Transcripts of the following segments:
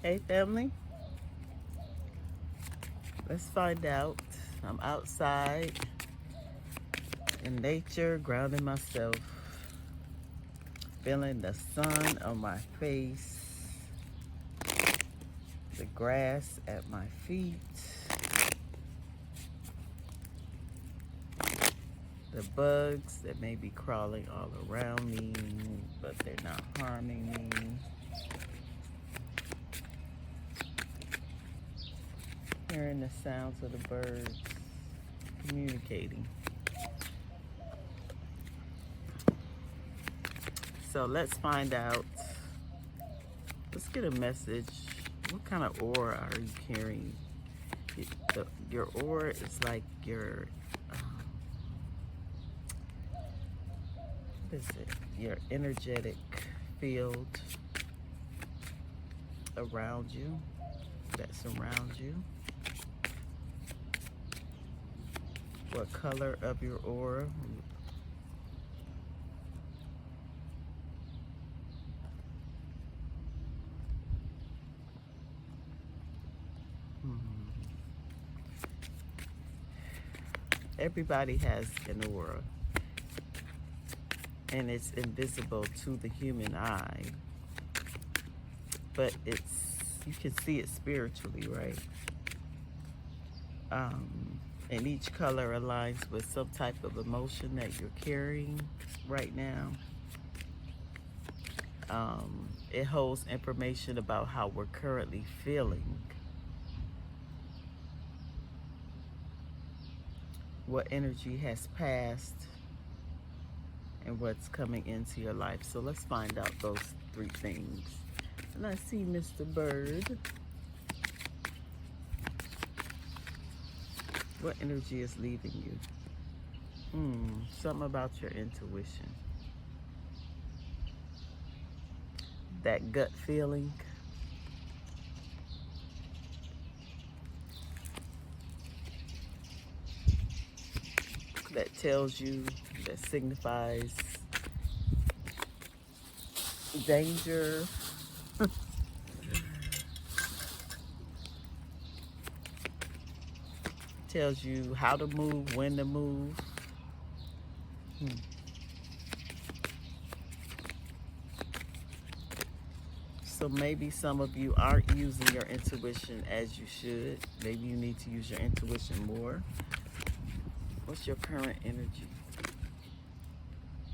Hey family, let's find out. I'm outside in nature, grounding myself, feeling the sun on my face, the grass at my feet, the bugs that may be crawling all around me, but they're not harming me. Hearing the sounds of the birds communicating. So let's find out. Let's get a message. What kind of aura are you carrying? Your aura is like your, what is it? Your energetic field around you, that surrounds you. What color of your aura? Everybody has an aura, and it's invisible to the human eye, but you can see it spiritually, right? And each color aligns with some type of emotion that you're carrying right now. It holds information about how we're currently feeling, what energy has passed, and what's coming into your life. So let's find out those three things. And I see Mr. Bird. What energy is leaving you? Something about your intuition. That gut feeling. That tells you, that signifies danger. Tells you how to move, when to move. So maybe some of you aren't using your intuition as you should. Maybe you need to use your intuition more. What's your current energy?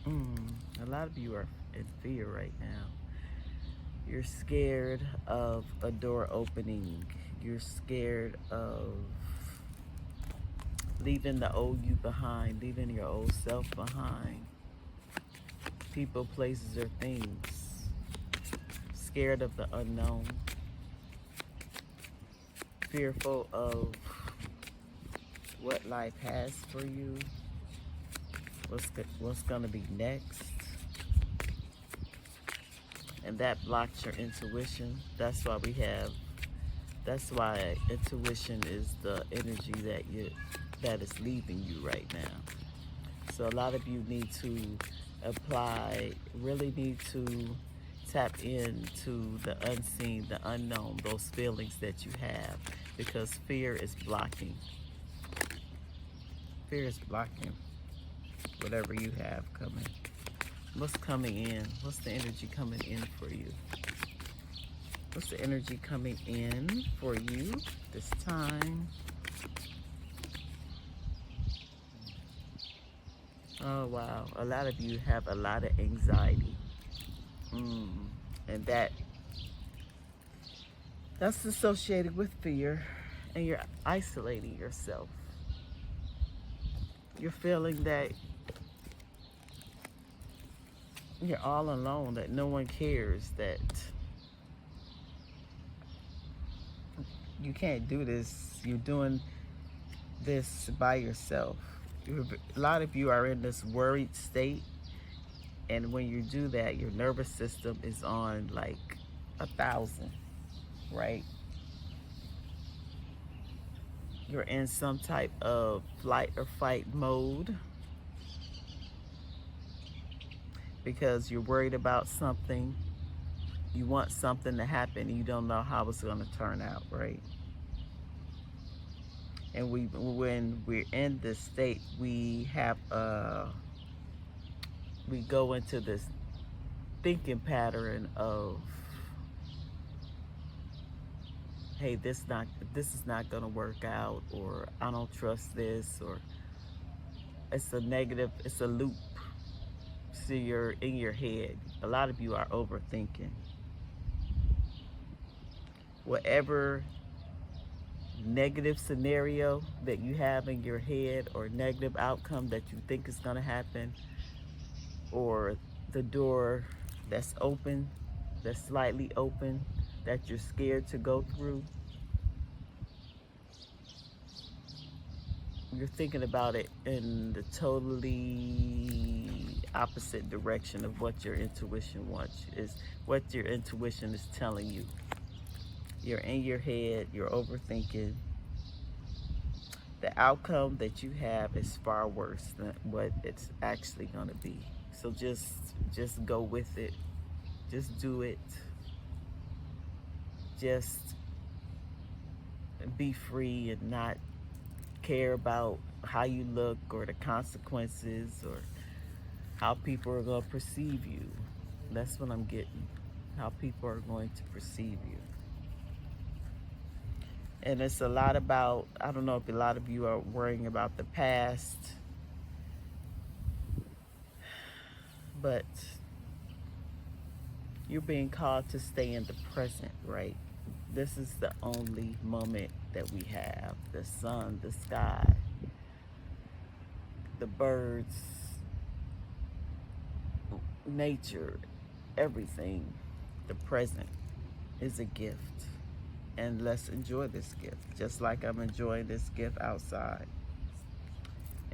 A lot of you are in fear right now. You're scared of a door opening. You're scared of leaving the old you behind, leaving your old self behind. People, places, or things. Scared of the unknown. Fearful of what life has for you. What's gonna be next. And that blocks your intuition. That's why intuition is the energy that is leaving you right now. So a lot of you need to really need to tap into the unseen, the unknown, those feelings that you have, because fear is blocking. Fear is blocking whatever you have coming. What's coming in? What's the energy coming in for you? What's the energy coming in for you this time? Oh, wow. A lot of you have a lot of anxiety. And that's associated with fear, and you're isolating yourself. You're feeling that you're all alone, that no one cares, that you can't do this. You're doing this by yourself. A lot of you are in this worried state, and when you do that, your nervous system is on like 1,000, right? You're in some type of flight or fight mode because you're worried about something. You want something to happen and you don't know how it's going to turn out, right? And when we're in this state, we go into this thinking pattern of, hey, this is not going to work out, or I don't trust this, or it's a loop. So you're in your head. A lot of you are overthinking. Whatever negative scenario that you have in your head, or negative outcome that you think is going to happen, or the door that's open, that's slightly open, that you're scared to go through, you're thinking about it in the totally opposite direction of what your intuition wants, is what your intuition is telling you. You're in your head, you're overthinking. The outcome that you have is far worse than what it's actually going to be. So just go with it. Just do it. Just be free and not care about how you look or the consequences or how people are going to perceive you. That's what I'm getting. How people are going to perceive you. And it's a lot about, I don't know if a lot of you are worrying about the past, but you're being called to stay in the present, right? This is the only moment that we have. The sun, the sky, the birds, nature, everything. The present is a gift. And let's enjoy this gift, just like I'm enjoying this gift outside.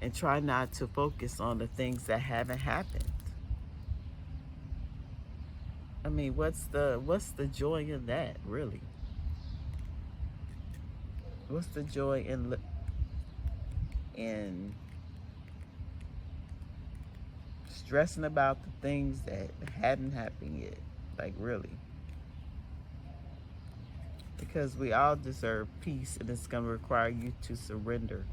And try not to focus on the things that haven't happened. I mean, what's the joy in that, really? What's the joy in stressing about the things that hadn't happened yet? Like, really? Because we all deserve peace, and it's going to require you to surrender.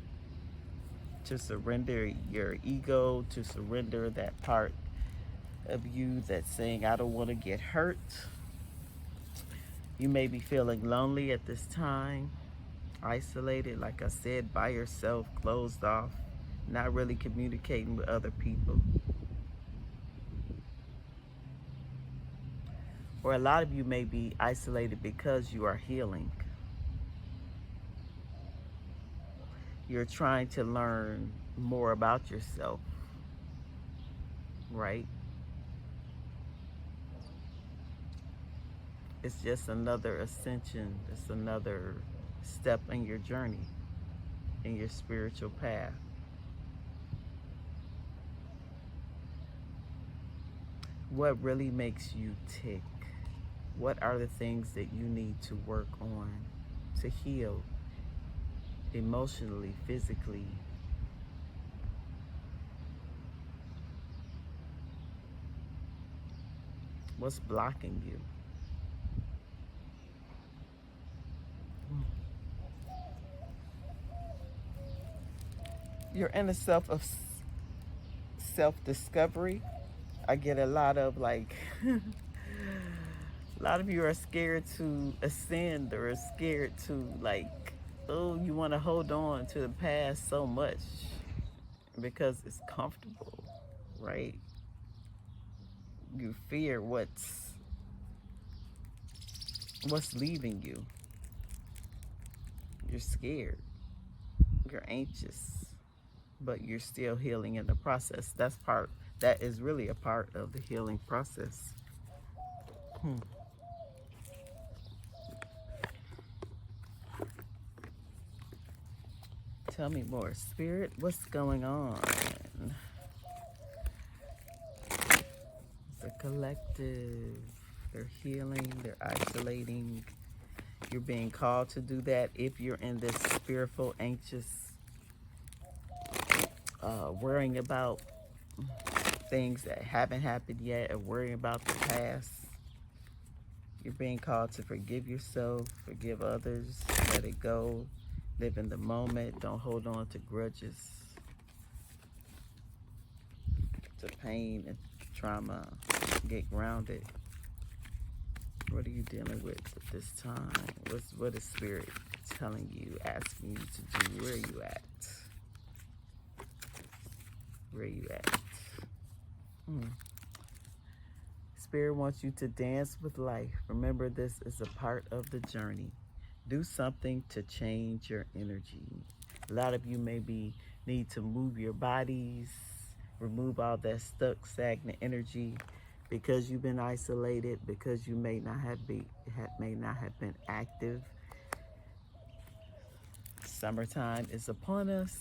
To surrender your ego, to surrender that part of you that's saying, I don't want to get hurt. You may be feeling lonely at this time, isolated, like I said, by yourself, closed off, not really communicating with other people. Or a lot of you may be isolated because you are healing. You're trying to learn more about yourself, right? It's just another ascension. It's another step in your journey, in your spiritual path. What really makes you tick? What are the things that you need to work on to heal emotionally, physically? What's blocking you? You're in a self-discovery. I get a lot of like, a lot of you are scared to ascend, or scared to like, oh, you want to hold on to the past so much because it's comfortable, right? You fear what's leaving you. You're scared. You're anxious, but you're still healing in the process. That is really a part of the healing process. Tell me more, Spirit. What's going on? The collective. They're healing. They're isolating. You're being called to do that if you're in this fearful, anxious, worrying about things that haven't happened yet, or worrying about the past. You're being called to forgive yourself, forgive others, let it go, live in the moment, don't hold on to grudges, to pain and trauma. Get grounded. What are you dealing with at this time? What is Spirit telling you, asking you to do? Where are you at? Where are you at? Spirit wants you to dance with life. Remember, this is a part of the journey. Do something to change your energy. A lot of you maybe need to move your bodies, remove all that stuck, stagnant energy because you've been isolated, because you may not have been active. Summertime is upon us,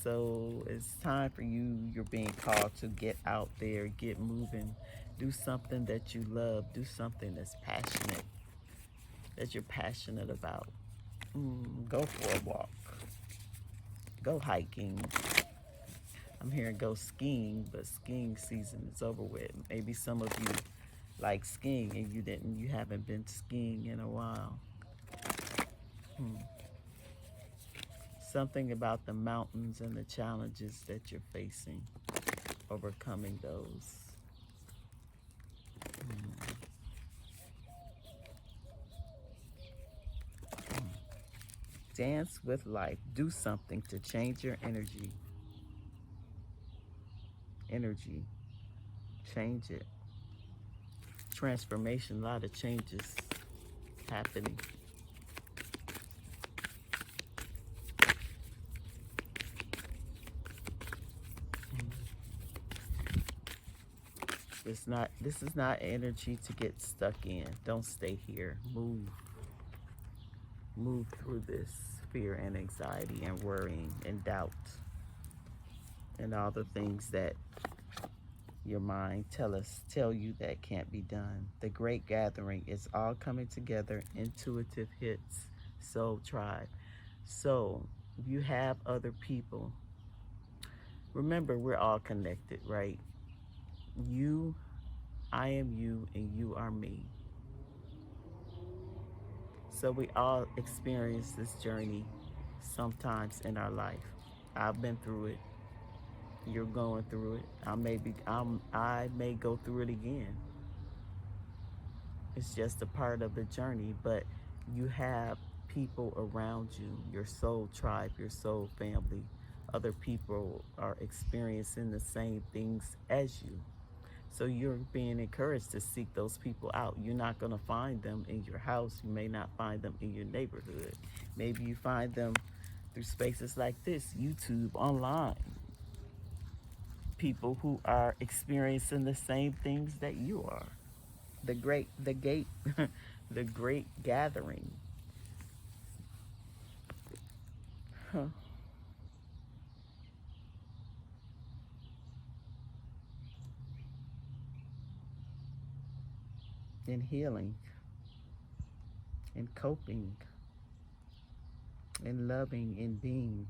so it's time for you. You're being called to get out there, get moving, do something that you love, do something that's passionate, that you're passionate about. Go for a walk, go hiking. I'm hearing go skiing, but skiing season is over with. Maybe some of you like skiing and you haven't been skiing in a while. Something about the mountains and the challenges that you're facing, overcoming those. Dance with life. Do something to change your energy. Energy. Change it. Transformation, a lot of changes happening. This is not energy to get stuck in. Don't stay here. Move. Move through this fear and anxiety and worrying and doubt and all the things that your mind tell you that can't be done. The great gathering is all coming together. Intuitive hits, soul tribe. So if you have other people, remember we're all connected, right? You, I am you, and you are me. So we all experience this journey sometimes in our life. I've been through it. You're going through it. I may go through it again. It's just a part of the journey, but you have people around you, your soul tribe, your soul family. Other people are experiencing the same things as you. So you're being encouraged to seek those people out. You're not going to find them in your house. You may not find them in your neighborhood. Maybe you find them through spaces like this, YouTube, online. People who are experiencing the same things that you are. The great gathering. In healing, in coping, in loving, in being.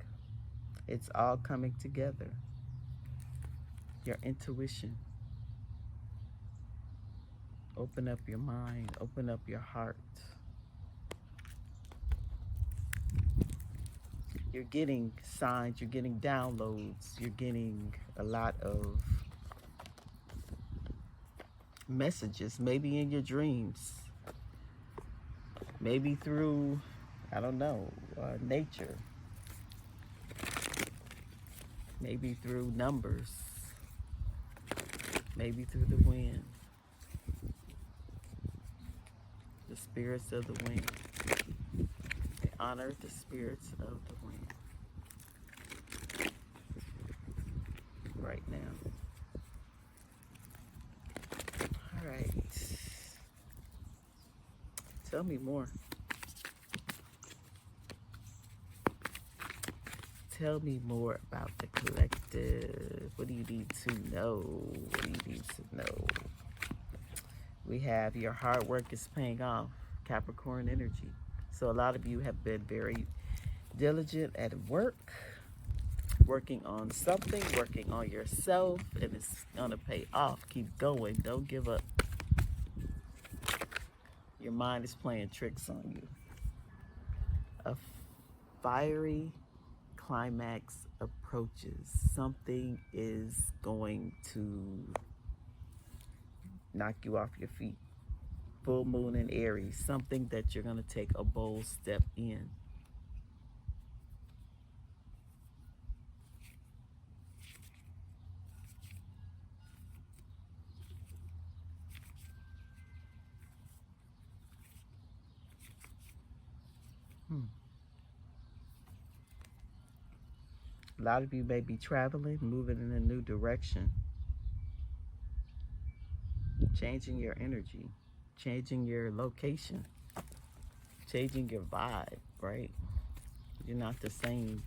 It's all coming together. Your intuition. Open up your mind, open up your heart. You're getting signs, you're getting downloads, you're getting a lot of messages, maybe in your dreams, maybe through, I don't know, nature, maybe through numbers, maybe through the wind, the spirits of the wind. They honor the spirits of the wind right now. All right. Tell me more. Tell me more about the collective. What do you need to know? What do you need to know? We have your hard work is paying off. Capricorn energy. So a lot of you have been very diligent at work, working on something, working on yourself, and it's gonna pay off. Keep going. Don't give up. Your mind is playing tricks on you. A fiery climax approaches. Something is going to knock you off your feet. Full moon in Aries. Something that you're going to take a bold step in. A lot of you may be traveling, moving in a new direction, changing your energy, changing your location, changing your vibe, right? You're not the same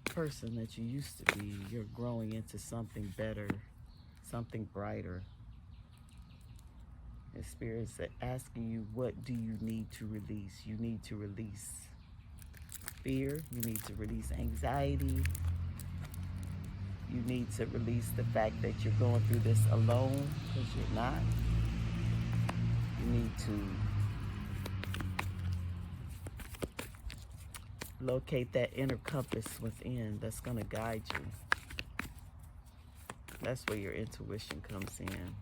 person that you used to be. You're growing into something better, something brighter. The Spirit's asking you, what do you need to release? You need to release fear. You need to release anxiety. You need to release the fact that you're going through this alone, because you're not. You need to locate that inner compass within that's going to guide you. That's where your intuition comes in.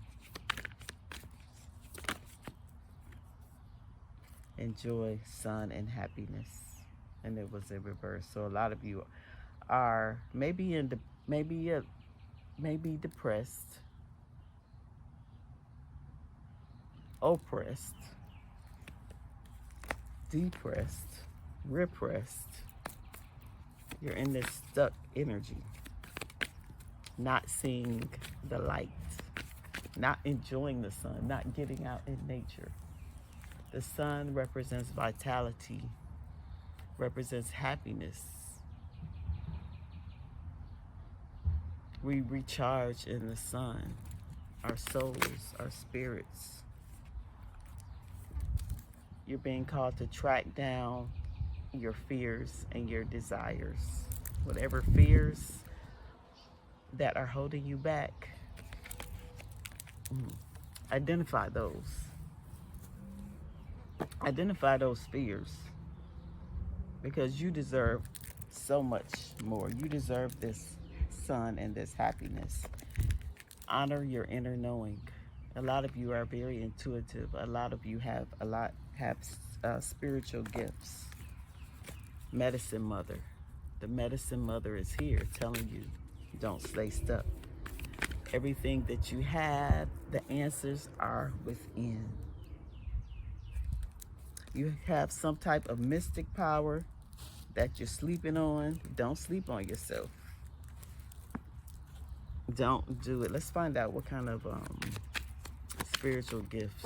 Enjoy sun and happiness. And it was in reverse. So a lot of you are maybe depressed, oppressed, depressed, repressed. You're in this stuck energy, not seeing the light, not enjoying the sun, not getting out in nature. The sun represents vitality, represents happiness. We recharge in the sun, our souls, our spirits. You're being called to track down your fears and your desires. Whatever fears that are holding you back, identify those. Identify those fears, because you deserve so much more. You deserve this sun and this happiness. Honor your inner knowing. A lot of you are very intuitive. A lot of you have spiritual gifts. Medicine Mother. The Medicine Mother is here telling you, don't stay stuck. Everything that you have, the answers are within. You have some type of mystic power that you're sleeping on. Don't sleep on yourself. Don't do it. Let's find out what kind of spiritual gifts.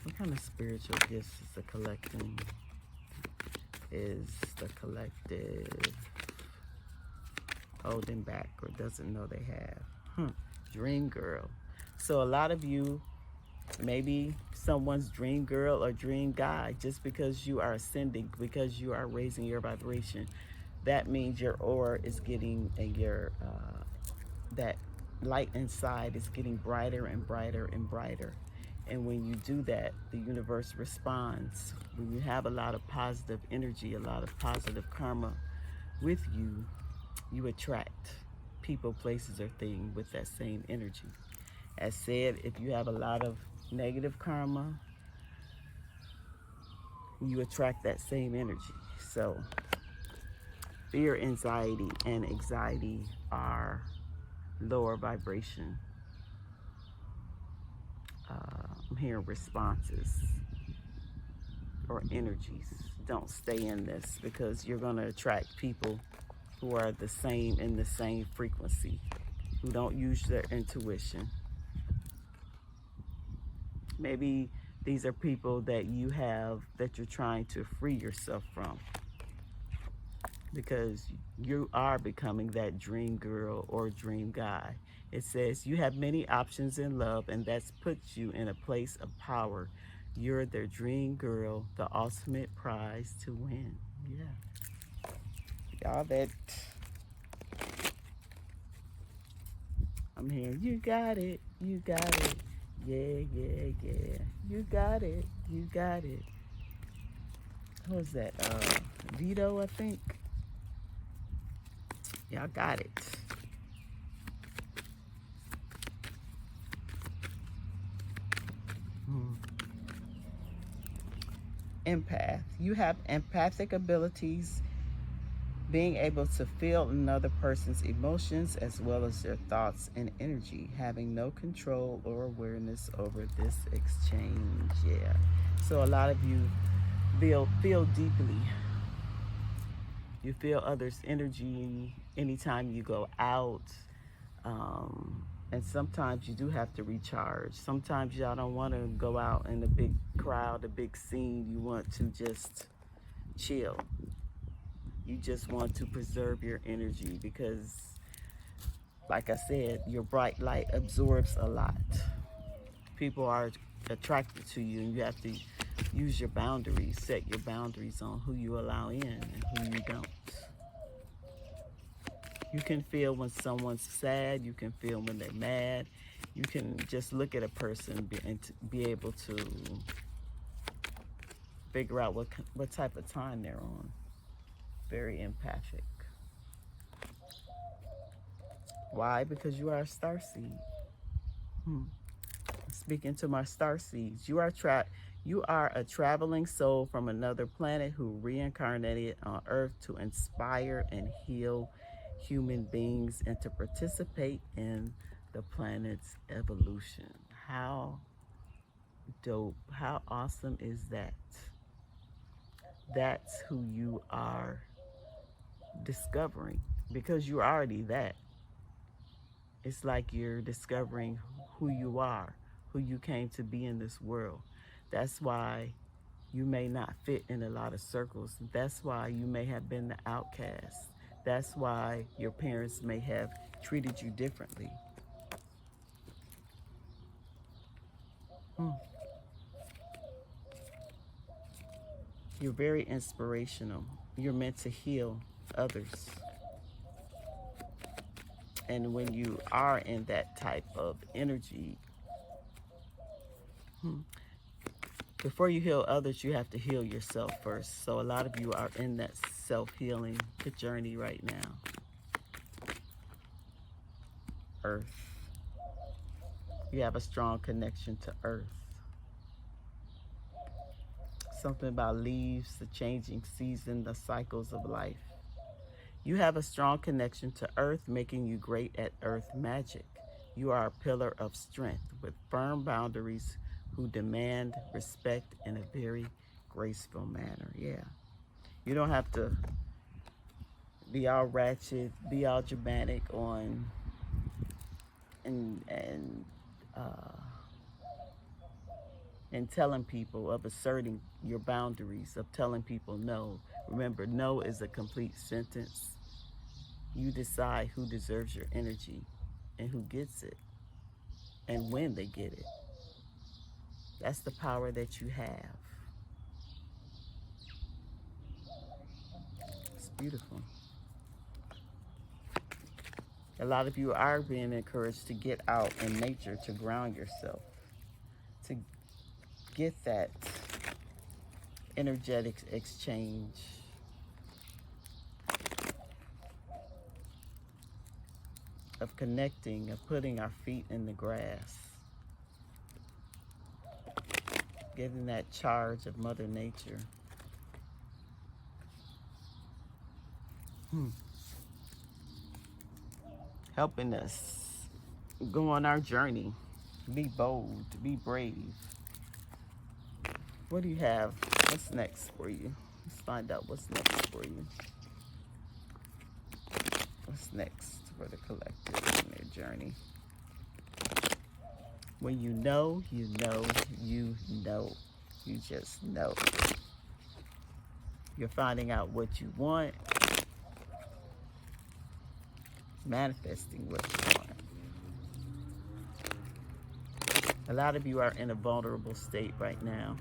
What kind of spiritual gifts is the collecting? Is the collective holding back or doesn't know they have? Dream girl. So a lot of you, maybe someone's dream girl or dream guy, just because you are ascending, because you are raising your vibration, that means your aura is getting, and your that light inside is getting brighter and brighter and brighter. And when you do that, the universe responds. When you have a lot of positive energy, a lot of positive karma with you, you attract people, places, or things with that same energy. As said, if you have a lot of negative karma, you attract that same energy. So fear, anxiety, and anxiety are lower vibration. I'm hearing responses or energies. Don't stay in this, because you're going to attract people who are the same, in the same frequency, who don't use their intuition. Maybe these are people that you have, that you're trying to free yourself from, because you are becoming that dream girl or dream guy. It says you have many options in love, and that's puts you in a place of power. You're their dream girl, the ultimate prize to win. Yeah. Y'all, that I'm hearing, you got it, Yeah. You got it. You got it. Who was that? Vito, I think. Y'all got it. Empath. You have empathic abilities, being able to feel another person's emotions as well as their thoughts and energy, having no control or awareness over this exchange. Yeah. So a lot of you feel deeply. You feel others' energy anytime you go out. And sometimes you do have to recharge. Sometimes y'all don't want to go out in a big crowd, a big scene. You want to just chill. You just want to preserve your energy because, like I said, your bright light absorbs a lot. People are attracted to you, and you have to use your boundaries, set your boundaries on who you allow in and who you don't. You can feel when someone's sad. You can feel when they're mad. You can just look at a person and be able to figure out what type of time they're on. Very empathic. Why? Because you are a starseed. Speaking to my starseeds, you are a traveling soul from another planet who reincarnated on Earth to inspire and heal human beings and to participate in the planet's evolution. How dope, how awesome is that? That's who you are discovering, because you're already that. It's like you're discovering who you are, who you came to be in this world. That's why you may not fit in a lot of circles. That's why you may have been the outcast. That's why your parents may have treated you differently. You're very inspirational. You're meant to heal others. And when you are in that type of energy, before you heal others, you have to heal yourself first. So a lot of you are in that self-healing journey right now. Earth. You have a strong connection to Earth. Something about leaves, the changing season, the cycles of life. You have a strong connection to Earth, making you great at Earth magic. You are a pillar of strength with firm boundaries who demand respect in a very graceful manner. Yeah. You don't have to be all ratchet, be all dramatic on and telling people, of asserting your boundaries, of telling people no. Remember, no is a complete sentence. You decide who deserves your energy and who gets it and when they get it. That's the power that you have. It's beautiful. A lot of you are being encouraged to get out in nature, to ground yourself, to get that energetic exchange. Of connecting, of putting our feet in the grass. Getting that charge of Mother Nature. Helping us go on our journey. Be bold, be brave. What do you have? What's next for you? Let's find out what's next for you. What's next for the collective in their journey? When you know, you know, you know. You just know. You're finding out what you want. Manifesting what you want. A lot of you are in a vulnerable state right now.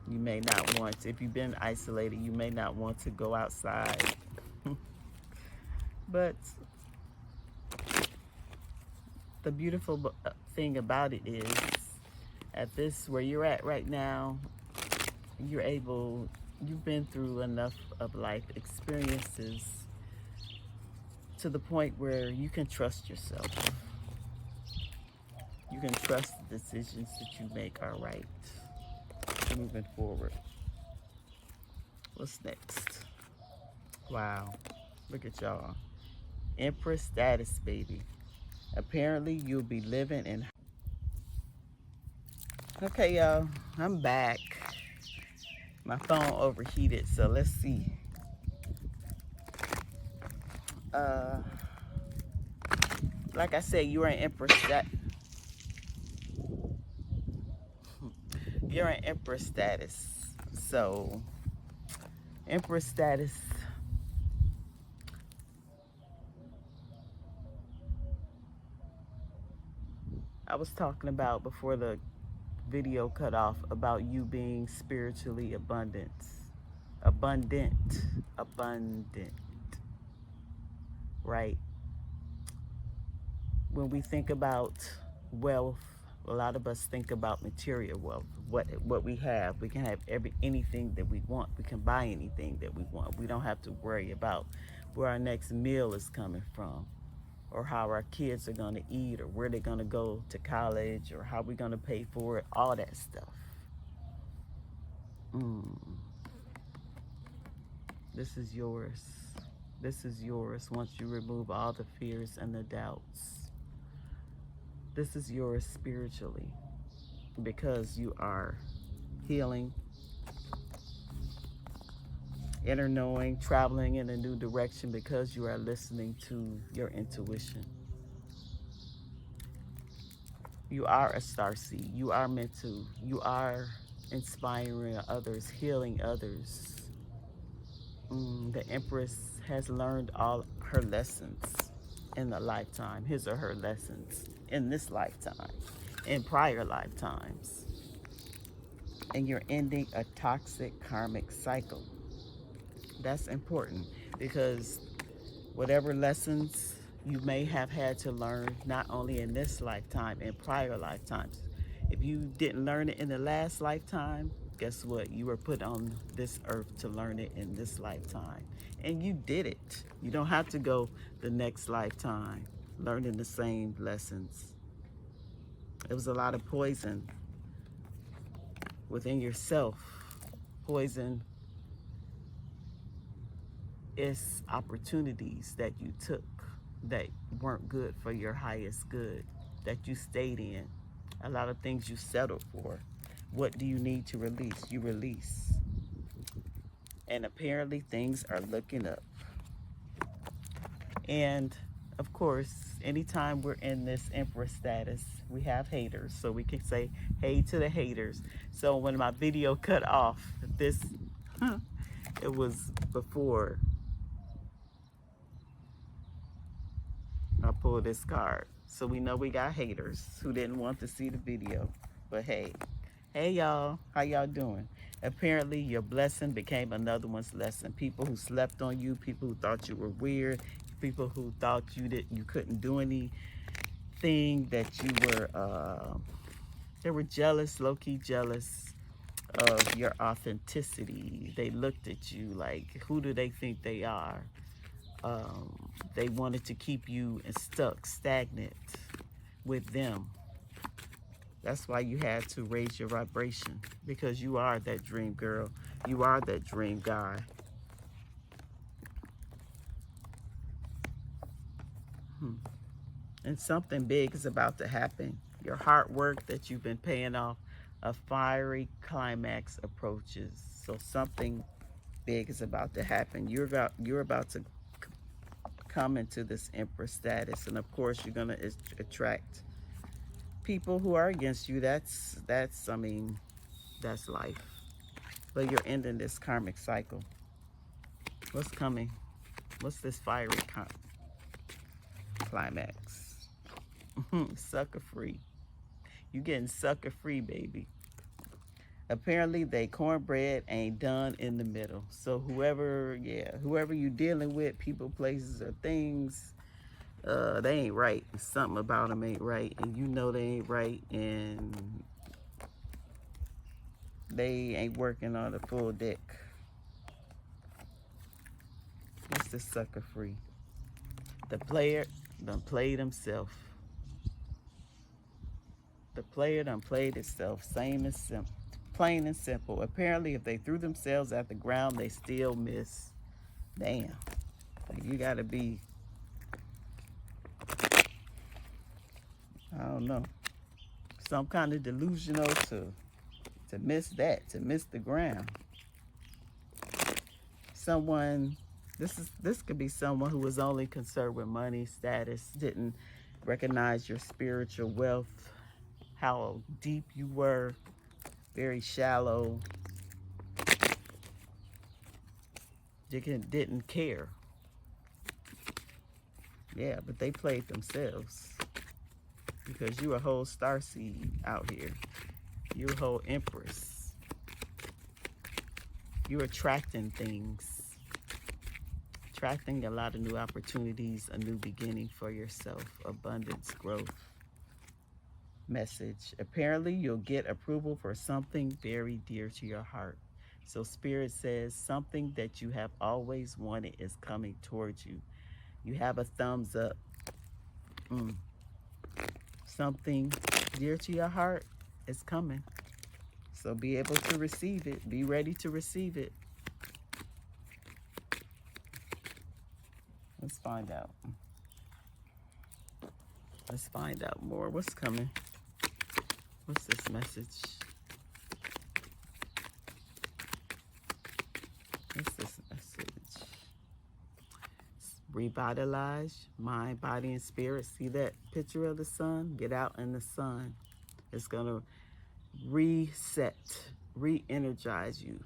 You may not want to, if you've been isolated, you may not want to go outside. But the beautiful thing about it is, at this where you're at right now, you've been through enough of life experiences to the point where you can trust yourself. You can trust the decisions that you make are right. Moving forward. What's next? Wow. Look at y'all. Empress status, baby. Apparently, you'll be living in... Okay, y'all. I'm back. My phone overheated, so let's see. Like I said, you are an Empress you're an Empress status. So, Empress status, I was talking about before the video cut off about you being spiritually abundant, right? When we think about wealth, a lot of us think about material wealth, what we have. We can have anything that we want. We can buy anything that we want. We don't have to worry about where our next meal is coming from, or how our kids are going to eat, or where they're going to go to college, or how we're going to pay for it, all that stuff. This is yours. This is yours once you remove all the fears and the doubts. This is yours spiritually, because you are healing, inner knowing, traveling in a new direction, because you are listening to your intuition. You are a starseed. You are meant to. You are inspiring others, healing others. The Empress has learned all her lessons in the lifetime, his or her lessons in this lifetime, in prior lifetimes. And you're ending a toxic karmic cycle. That's important, because whatever lessons you may have had to learn, not only in this lifetime, in prior lifetimes, if you didn't learn it in the last lifetime, guess what? You were put on this earth to learn it in this lifetime. And you did it. You don't have to go the next lifetime learning the same lessons. It was a lot of poison within yourself. Poison is opportunities that you took that weren't good for your highest good, that you stayed in. A lot of things you settled for. What do you need to release? You release. And apparently things are looking up. And of course, anytime we're in this Empress status, we have haters. So we can say, hey to the haters. So when my video cut off, it was before I pulled this card. So we know we got haters who didn't want to see the video. But hey y'all, how y'all doing? Apparently your blessing became another one's lesson. People who slept on you, people who thought you were weird, people who thought you couldn't do anything, that you were they were jealous, low-key jealous of your authenticity. They looked at you like, who do they think they are? They wanted to keep you stuck, stagnant with them. That's why you had to raise your vibration, because you are that dream girl. You are that dream guy. And something big is about to happen. Your hard work that you've been paying off, a fiery climax approaches. So something big is about to happen. You're about to come into this Empress status, and of course you're gonna attract people who are against you. That's I mean, that's life. But you're ending this karmic cycle. What's coming? What's this fiery climax? Sucker free. You getting sucker free, baby. Apparently they cornbread ain't done in the middle. So whoever you're dealing with, people, places, or things, they ain't right. Something about them ain't right, and you know they ain't right, and they ain't working on the full deck. What's the sucker free? The player done played himself. The player done played itself. Same and simple. Plain and simple. Apparently, if they threw themselves at the ground, they still miss. Damn. Like, you gotta be, I don't know, some kind of delusional to miss that, to miss the ground. Someone, this could be someone who was only concerned with money, status, didn't recognize your spiritual wealth, how deep you were, very shallow. Didn't care. Yeah, but they played themselves, because you a whole starseed out here. You a whole Empress. You're attracting things. Attracting a lot of new opportunities, a new beginning for yourself, abundance, growth. Message. Apparently, you'll get approval for something very dear to your heart. So Spirit says something that you have always wanted is coming towards you. You have a thumbs up. Something dear to your heart is coming. So be able to receive it. Be ready to receive it. Let's find out. Let's find out more. What's coming? What's this message? What's this message? Revitalize mind, body, and spirit. See that picture of the sun? Get out in the sun. It's going to reset, re-energize you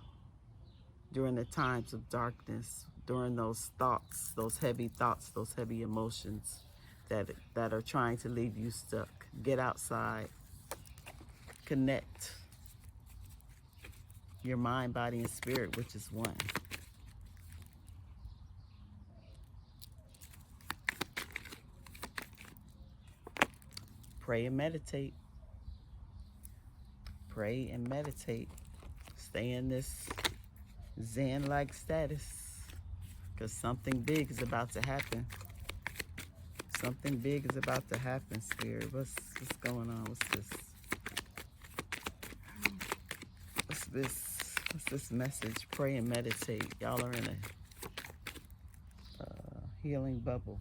during the times of darkness, during those thoughts, those heavy emotions that are trying to leave you stuck. Get outside. Connect your mind, body, and spirit, which is one. Pray and meditate. Pray and meditate. Stay in this Zen-like status, because something big is about to happen. Something big is about to happen, Spirit. What's going on? What's this? What's this message? Pray and meditate. Y'all are in a healing bubble.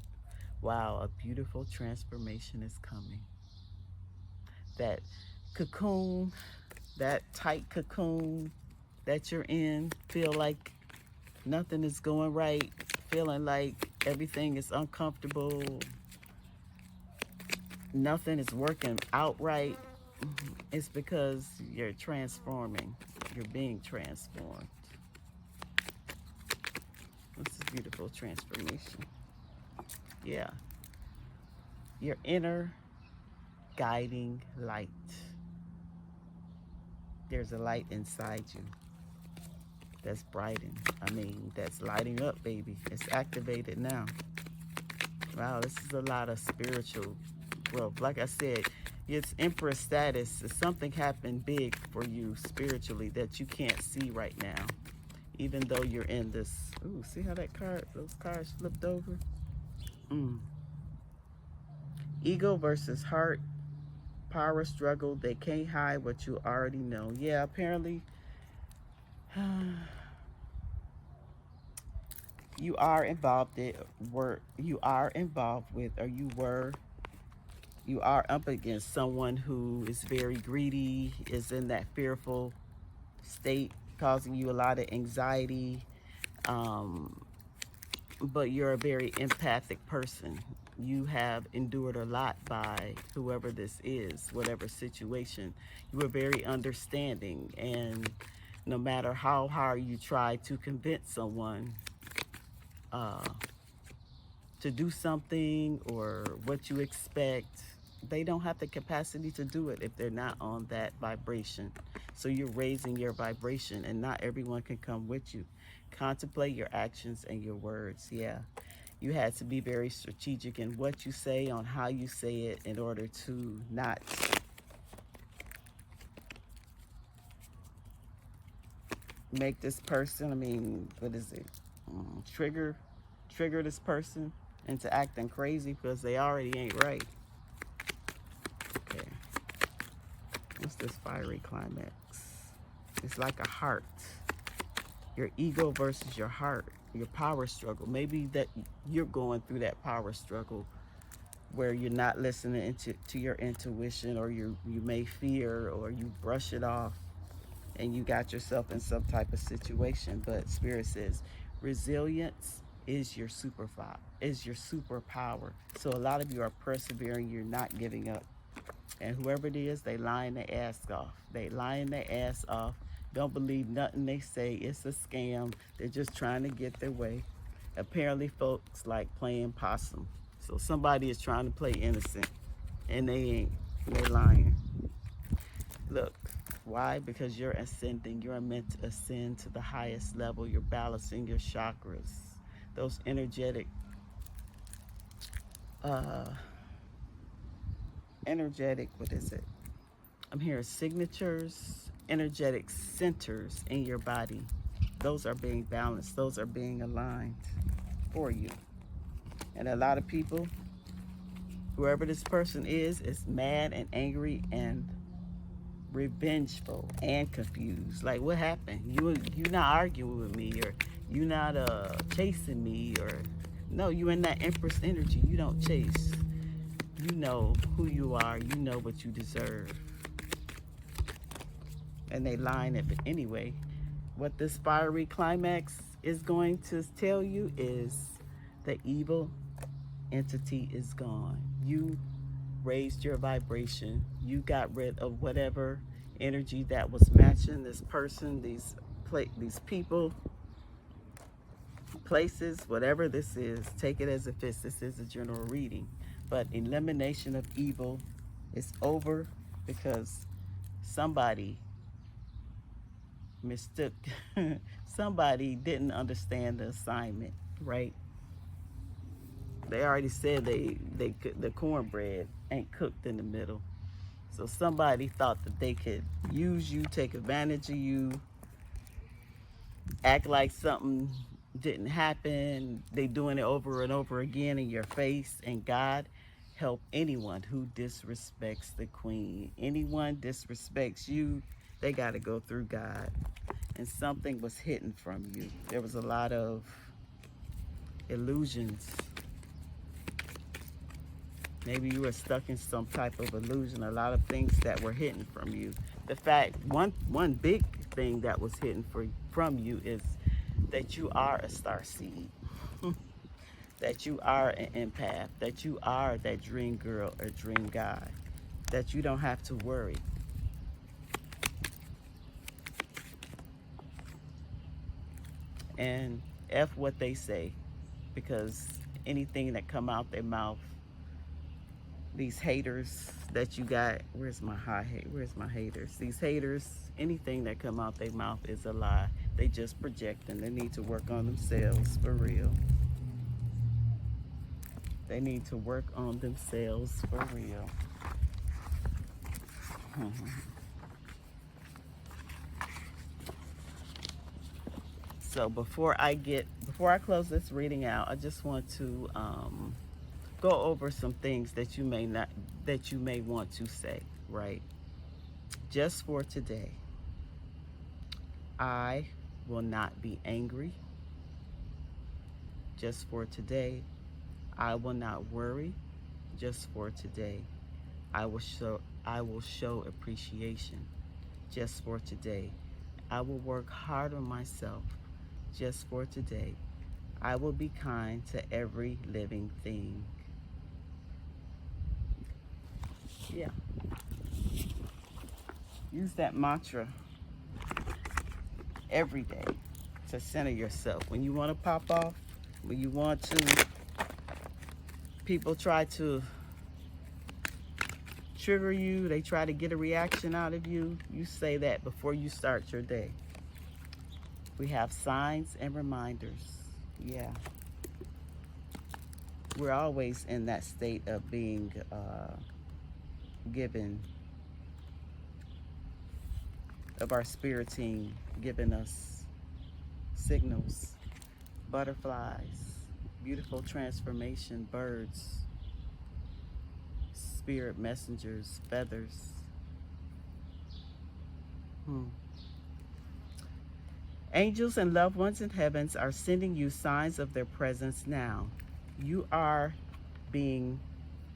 Wow, a beautiful transformation is coming. That cocoon, that tight cocoon that you're in, feel like nothing is going right, feeling like everything is uncomfortable, nothing is working out right. It's because you're transforming. You're being transformed. This is beautiful transformation. Yeah. Your inner guiding light. There's a light inside you that's that's lighting up, baby. It's activated now. Wow, this is a lot of spiritual growth. Like I said, it's Empress status. Something happened big for you spiritually that you can't see right now, even though you're in this. Ooh, see how those cards flipped over? Ego versus heart. Power struggle. They can't hide what you already know. Yeah, apparently you are involved with, or you are up against someone who is very greedy, is in that fearful state, causing you a lot of anxiety. But you're a very empathic person. You have endured a lot by whoever this is, whatever situation. You are very understanding, and no matter how hard you try to convince someone to do something or what you expect, they don't have the capacity to do it if they're not on that vibration. So you're raising your vibration, and not everyone can come with you. Contemplate your actions and your words. Yeah. You had to be very strategic in what you say, on how you say it, in order to not make this person, I mean, what is it? Trigger this person into acting crazy because they already ain't right. Okay. What's this fiery climax? It's like a heart. Your ego versus your heart, your power struggle. Maybe that you're going through that power struggle where you're not listening to your intuition, or you may fear, or you brush it off, and you got yourself in some type of situation. But Spirit says resilience is your superpower. So a lot of you are persevering. You're not giving up. And whoever it is, they lying their ass off. They lying their ass off. Don't believe nothing they say. It's a scam. They're just trying to get their way. Apparently, folks like playing possum. So somebody is trying to play innocent, and they ain't. They're lying. Look, why? Because you're ascending. You're meant to ascend to the highest level. You're balancing your chakras. Those energetic, what is it? I'm hearing signatures, energetic centers in your body. Those are being balanced. Those are being aligned for you. And a lot of people, whoever this person is mad and angry and revengeful and confused. Like, what happened? You not arguing with me, or you not chasing me, or no, you in that Empress energy. You don't chase. You know who you are. You know what you deserve. And they line it. But anyway, what this fiery climax is going to tell you is the evil entity is gone. You raised your vibration. You got rid of whatever energy that was matching this person, these people, places, whatever this is. Take it as if this is a general reading. But elimination of evil is over because somebody mistook, somebody didn't understand the assignment, right? They already said the cornbread ain't cooked in the middle. So somebody thought that they could use you, take advantage of you, act like something didn't happen. They doing it over and over again in your face. And God help anyone who disrespects the queen. Anyone disrespects you, they got to go through God. And something was hidden from you. There was a lot of illusions. Maybe you were stuck in some type of illusion. A lot of things that were hidden from you. The fact, one big thing that was hidden from you is that you are a star seed. That you are an empath. That you are that dream girl or dream guy. That you don't have to worry. And F what they say, because anything that come out their mouth, these haters that you got, where's my haters? These haters, anything that come out their mouth is a lie. They just project, and they need to work on themselves for real. They need to work on themselves for real. So before I close this reading out, I just want to go over some things that you may want to say, right? Just for today, I will not be angry. Just for today, I will not worry. Just for today, I will show appreciation. Just for today, I will work hard on myself. Just for today, I will be kind to every living thing. Yeah. Use that mantra every day to center yourself. When you want to pop off, when you want to, people try to trigger you, they try to get a reaction out of you, you say that before you start your day. We have signs and reminders. Yeah. we're always in that state of being given, of our spirit team giving us signals, butterflies, beautiful transformation, birds, spirit messengers, feathers. Angels and loved ones in heavens are sending you signs of their presence now. You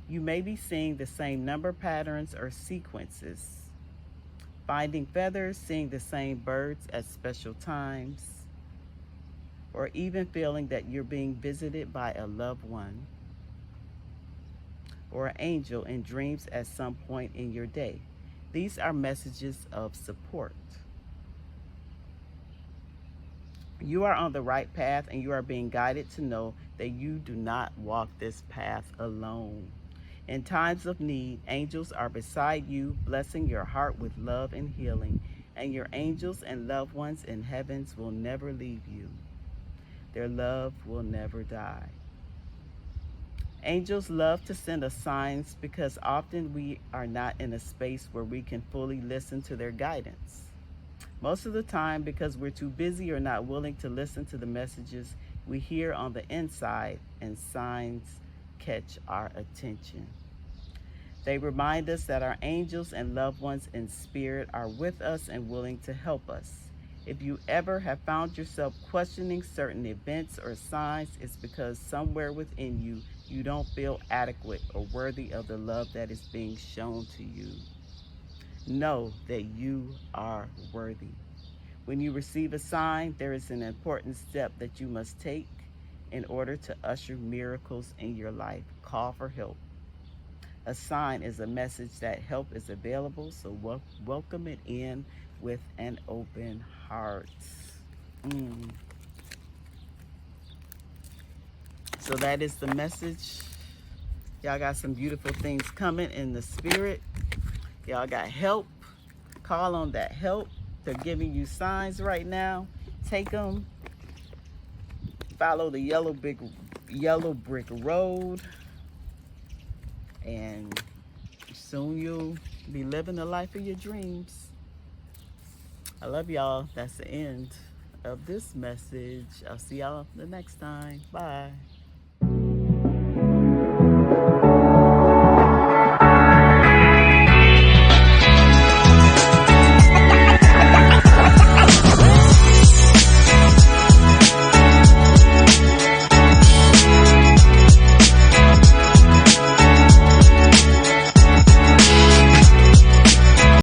may be seeing the same number patterns or sequences, finding feathers, seeing the same birds at special times, or even feeling that you're being visited by a loved one or an angel in dreams at some point in your day. These are messages of support. You are on the right path, and you are being guided to know that you do not walk this path alone. In times of need, angels are beside you, blessing your heart with love and healing, and your angels and loved ones in heavens will never leave you. Their love will never die. Angels love to send us signs because often we are not in a space where we can fully listen to their guidance. Most of the time, because we're too busy or not willing to listen to the messages we hear on the inside, and signs catch our attention. They remind us that our angels and loved ones in spirit are with us and willing to help us. If you ever have found yourself questioning certain events or signs, it's because somewhere within you, you don't feel adequate or worthy of the love that is being shown to you. Know that you are worthy. When you receive a sign, there is an important step that you must take in order to usher miracles in your life. Call for help. A sign is a message that help is available, so welcome it in with an open heart. So that is the message. Y'all got some beautiful things coming in the spirit. Y'all got help. Call on that help. They're giving you signs right now. Take them. Follow the yellow brick road. And soon you'll be living the life of your dreams. I love y'all. That's the end of this message. I'll see y'all the next time. Bye.